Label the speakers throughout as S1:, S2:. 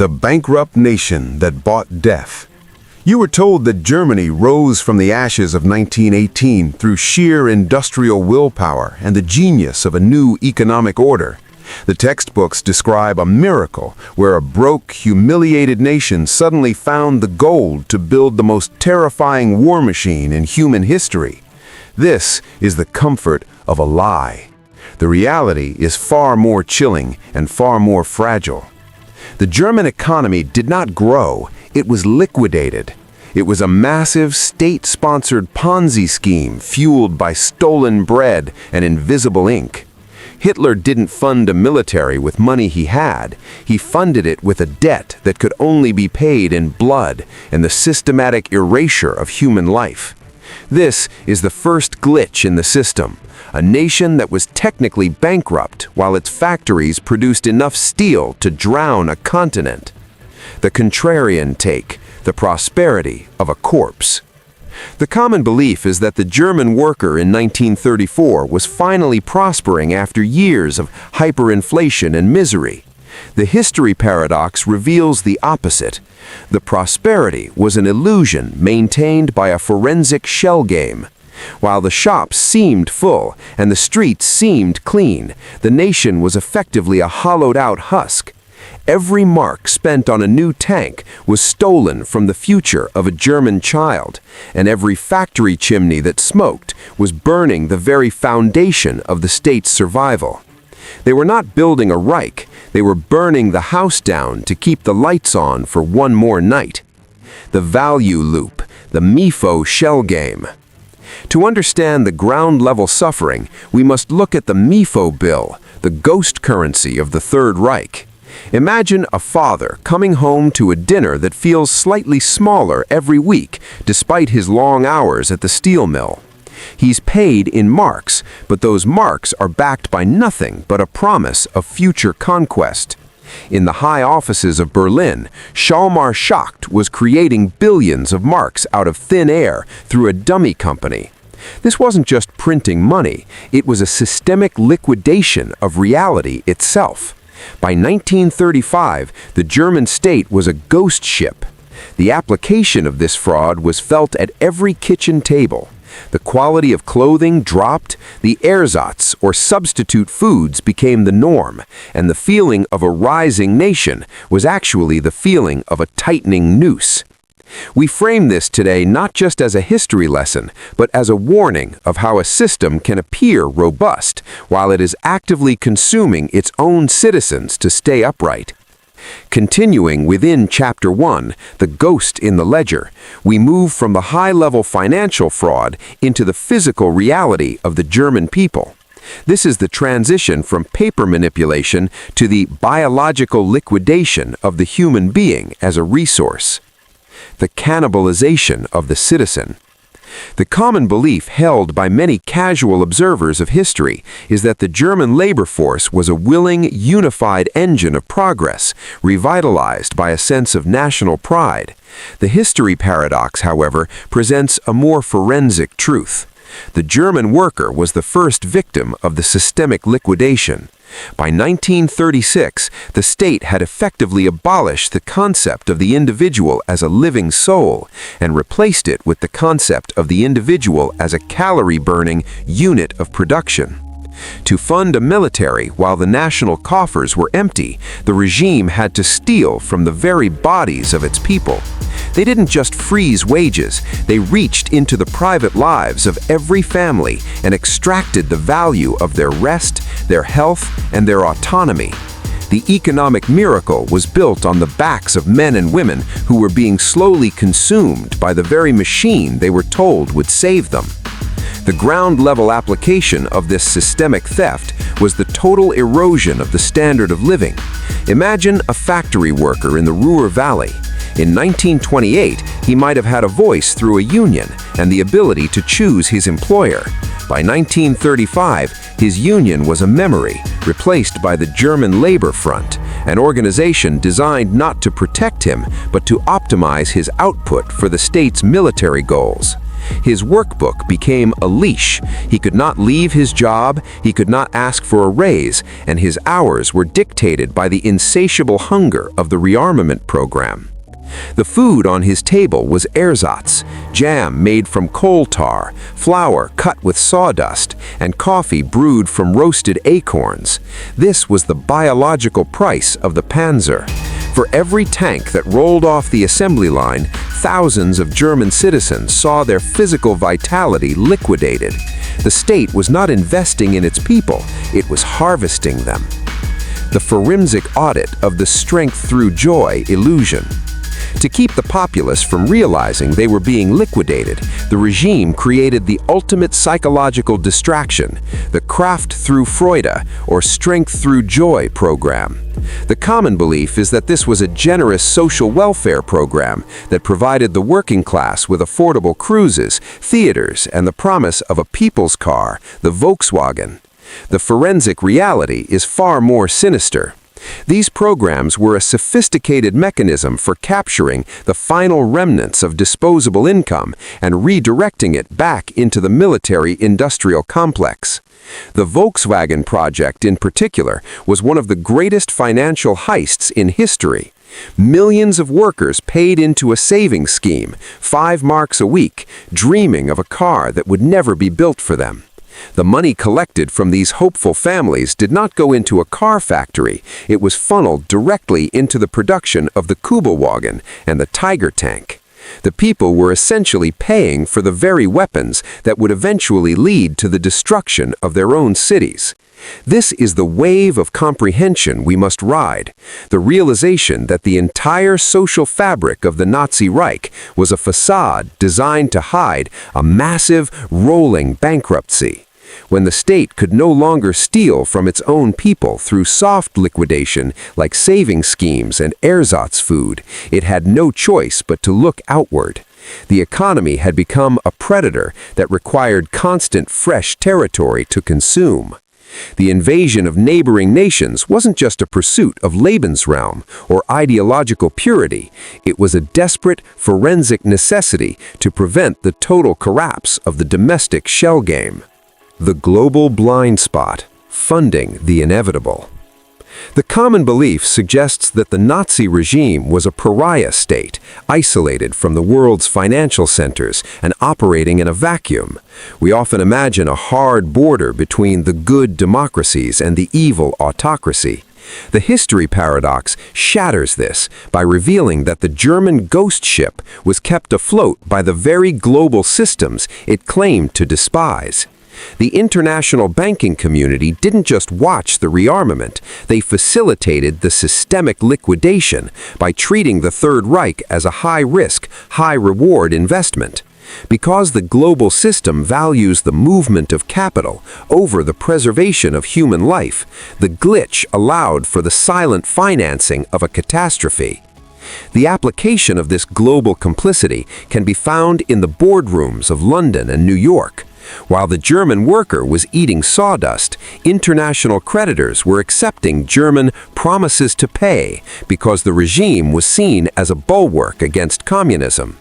S1: The bankrupt nation that bought death. You were told that Germany rose from the ashes of 1918 through sheer industrial willpower and the genius of a new economic order. The textbooks describe a miracle where a broke, humiliated nation suddenly found the gold to build the most terrifying war machine in human history. This is the comfort of a lie. The reality is far more chilling and far more fragile. The German economy did not grow, it was liquidated. It was a massive state-sponsored Ponzi scheme fueled by stolen bread and invisible ink. Hitler didn't fund a military with money he had. He funded it with a debt that could only be paid in blood and the systematic erasure of human life. This is the first glitch in the system. A nation that was technically bankrupt while its factories produced enough steel to drown a continent. The contrarian take, the prosperity of a corpse. The common belief is that the German worker in 1934 was finally prospering after years of hyperinflation and misery. The history paradox reveals the opposite. The prosperity was an illusion maintained by a forensic shell game. While the shops seemed full and the streets seemed clean, the nation was effectively a hollowed-out husk. Every mark spent on a new tank was stolen from the future of a German child, and every factory chimney that smoked was burning the very foundation of the state's survival. They were not building a Reich, they were burning the house down to keep the lights on for one more night. The value loop, the MIFO shell game. To understand the ground-level suffering, we must look at the MIFO bill, the ghost currency of the Third Reich. Imagine a father coming home to a dinner that feels slightly smaller every week, despite his long hours at the steel mill. He's paid in marks, but those marks are backed by nothing but a promise of future conquest. In the high offices of Berlin, Schalmar Schacht was creating billions of marks out of thin air through a dummy company. This wasn't just printing money, it was a systemic liquidation of reality itself. By 1935, the German state was a ghost ship. The application of this fraud was felt at every kitchen table. The quality of clothing dropped, the ersatz or substitute foods became the norm, and the feeling of a rising nation was actually the feeling of a tightening noose. We frame this today not just as a history lesson, but as a warning of how a system can appear robust while it is actively consuming its own citizens to stay upright. Continuing within Chapter 1, The Ghost in the Ledger, we move from the high-level financial fraud into the physical reality of the German people. This is the transition from paper manipulation to the biological liquidation of the human being as a resource. The cannibalization of the citizen. The common belief held by many casual observers of history is that the German labor force was a willing, unified engine of progress, revitalized by a sense of national pride. The history paradox, however, presents a more forensic truth. The German worker was the first victim of the systemic liquidation. By 1936, the state had effectively abolished the concept of the individual as a living soul and replaced it with the concept of the individual as a calorie-burning unit of production. To fund a military while the national coffers were empty, the regime had to steal from the very bodies of its people. They didn't just freeze wages, they reached into the private lives of every family and extracted the value of their rest, their health, and their autonomy. The economic miracle was built on the backs of men and women who were being slowly consumed by the very machine they were told would save them. The ground-level application of this systemic theft was the total erosion of the standard of living. Imagine a factory worker in the Ruhr Valley. In 1928, he might have had a voice through a union and the ability to choose his employer. By 1935, his union was a memory, replaced by the German Labor Front, an organization designed not to protect him, but to optimize his output for the state's military goals. His workbook became a leash. He could not leave his job, he could not ask for a raise, and his hours were dictated by the insatiable hunger of the rearmament program. The food on his table was ersatz, jam made from coal tar, flour cut with sawdust, and coffee brewed from roasted acorns. This was the biological price of the Panzer. For every tank that rolled off the assembly line, thousands of German citizens saw their physical vitality liquidated. The state was not investing in its people, it was harvesting them. The forensic audit of the strength through joy illusion. To keep the populace from realizing they were being liquidated, the regime created the ultimate psychological distraction, the Kraft through Freude, or Strength through Joy program. The common belief is that this was a generous social welfare program that provided the working class with affordable cruises, theaters, and the promise of a people's car, the Volkswagen. The forensic reality is far more sinister. These programs were a sophisticated mechanism for capturing the final remnants of disposable income and redirecting it back into the military-industrial complex. The Volkswagen project in particular was one of the greatest financial heists in history. Millions of workers paid into a savings scheme, 5 marks a week, dreaming of a car that would never be built for them. The money collected from these hopeful families did not go into a car factory. It was funneled directly into the production of the Kübelwagen and the Tiger tank. The people were essentially paying for the very weapons that would eventually lead to the destruction of their own cities. This is the wave of comprehension we must ride, the realization that the entire social fabric of the Nazi Reich was a facade designed to hide a massive, rolling bankruptcy. When the state could no longer steal from its own people through soft liquidation like saving schemes and ersatz food, it had no choice but to look outward. The economy had become a predator that required constant fresh territory to consume. The invasion of neighboring nations wasn't just a pursuit of Lebensraum or ideological purity, it was a desperate forensic necessity to prevent the total collapse of the domestic shell game. The global blind spot, funding the inevitable. The common belief suggests that the Nazi regime was a pariah state, isolated from the world's financial centers and operating in a vacuum. We often imagine a hard border between the good democracies and the evil autocracy. The history paradox shatters this by revealing that the German ghost ship was kept afloat by the very global systems it claimed to despise. The international banking community didn't just watch the rearmament, they facilitated the systemic liquidation by treating the Third Reich as a high-risk, high-reward investment. Because the global system values the movement of capital over the preservation of human life, the glitch allowed for the silent financing of a catastrophe. The application of this global complicity can be found in the boardrooms of London and New York. While the German worker was eating sawdust, international creditors were accepting German promises to pay because the regime was seen as a bulwark against communism.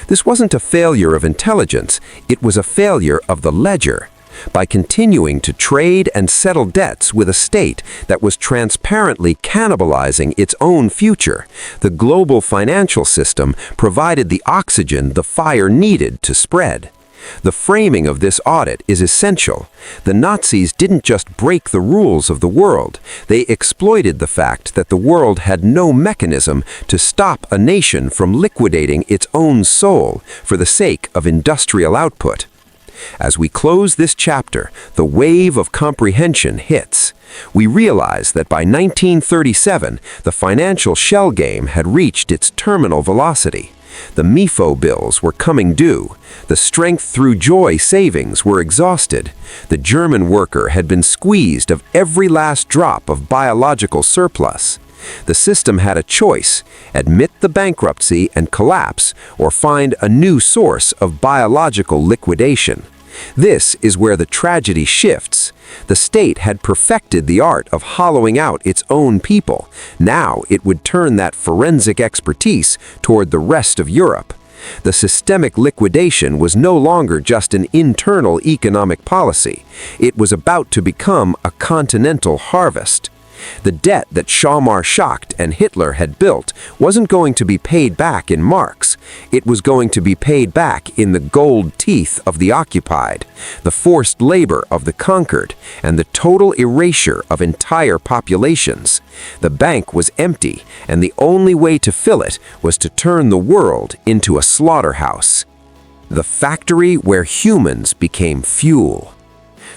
S1: This wasn't a failure of intelligence, it was a failure of the ledger. By continuing to trade and settle debts with a state that was transparently cannibalizing its own future, the global financial system provided the oxygen the fire needed to spread. The framing of this audit is essential. The Nazis didn't just break the rules of the world, they exploited the fact that the world had no mechanism to stop a nation from liquidating its own soul for the sake of industrial output. As we close this chapter, the wave of comprehension hits. We realize that by 1937, the financial shell game had reached its terminal velocity. The MIFO bills were coming due. The strength through joy savings were exhausted. The German worker had been squeezed of every last drop of biological surplus. The system had a choice: admit the bankruptcy and collapse, or find a new source of biological liquidation. This is where the tragedy shifts. The state had perfected the art of hollowing out its own people. Now it would turn that forensic expertise toward the rest of Europe.
S2: The systemic liquidation was no longer just an internal economic policy. It was about to become a continental harvest. The debt that Shamar Schacht and Hitler had built wasn't going to be paid back in marks. It was going to be paid back in the gold teeth of the occupied, the forced labor of the conquered, and the total erasure of entire populations. The bank was empty, and the only way to fill it was to turn the world into a slaughterhouse. The factory where humans became fuel.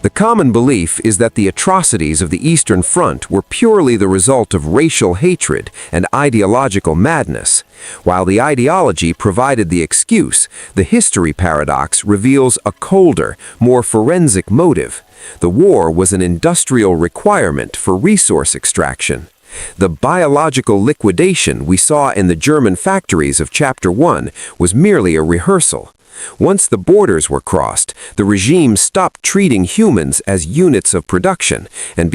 S2: The common belief is that the atrocities of the Eastern Front were purely the result of racial hatred and ideological madness. While the ideology provided the excuse, the history paradox reveals a colder, more forensic motive. The war was an industrial requirement for resource extraction. The biological liquidation we saw in the German factories of Chapter 1 was merely a rehearsal. Once the borders were crossed, the regime stopped treating humans as units of production and